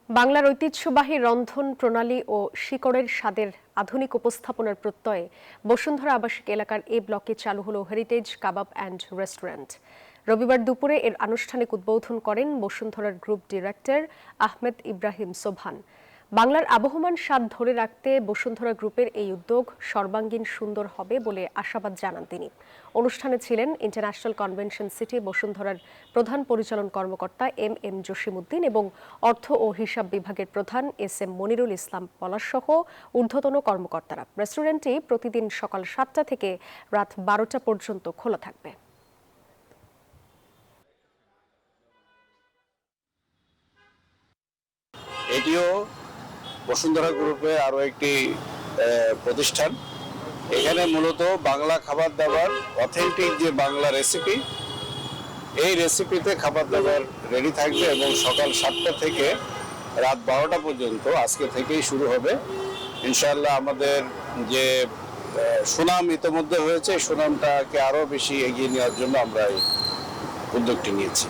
বাংলার ঐতিহ্যবাহী রন্ধন প্রণালী ও শিকড়ের স্বাদের আধুনিক উপস্থাপনার প্রত্যয়ে বসুন্ধরা আবাসিক এলাকার এ ব্লকে চালু হলো হেরিটেজ কাবাব অ্যান্ড রেস্টুরেন্ট। রবিবার দুপুরে এর আনুষ্ঠানিক উদ্বোধন করেন বসুন্ধরার গ্রুপ ডিরেক্টর আহমেদ ইব্রাহিম সোবহান। বাংলার আবহমান স্বাদ ধরে রাখতে বসুন্ধরা গ্রুপের এই উদ্যোগ সর্বাঙ্গীন সুন্দর হবে বলে আশাবাদ জানান তিনি। অনুষ্ঠানে ছিলেন ইন্টারন্যাশনাল কনভেনশন সিটি বসুন্ধরার প্রধান পরিচালন কর্মকর্তা এম জসিমউদ্দিন এবং অর্থ ও হিসাব বিভাগের প্রধান এম মনিরুল ইসলাম পলাশসহ ঊর্ধ্বতন কর্মকর্তারা। রেস্টুরেন্টটি প্রতিদিন সকাল 7টা থেকে রাত 12টা পর্যন্ত খোলা থাকবে। এটিও বসুন্ধরা গ্রুপের আরো একটি প্রতিষ্ঠান। এখানে মূলত বাংলা খাবার দাবার, অথেন্টিক যে বাংলা রেসিপি, এই রেসিপিতে খাবার দাবার রেডি থাকবে এবং সকাল 7টা থেকে রাত 12টা পর্যন্ত আজকে থেকেই শুরু হবে। ইনশাআল্লাহ আমাদের যে সুনাম ইতিমধ্যে হয়েছে, সুনামটাকে আরো বেশি এগিয়ে নেওয়ার জন্য আমরা এই উদ্যোগটি নিয়েছি।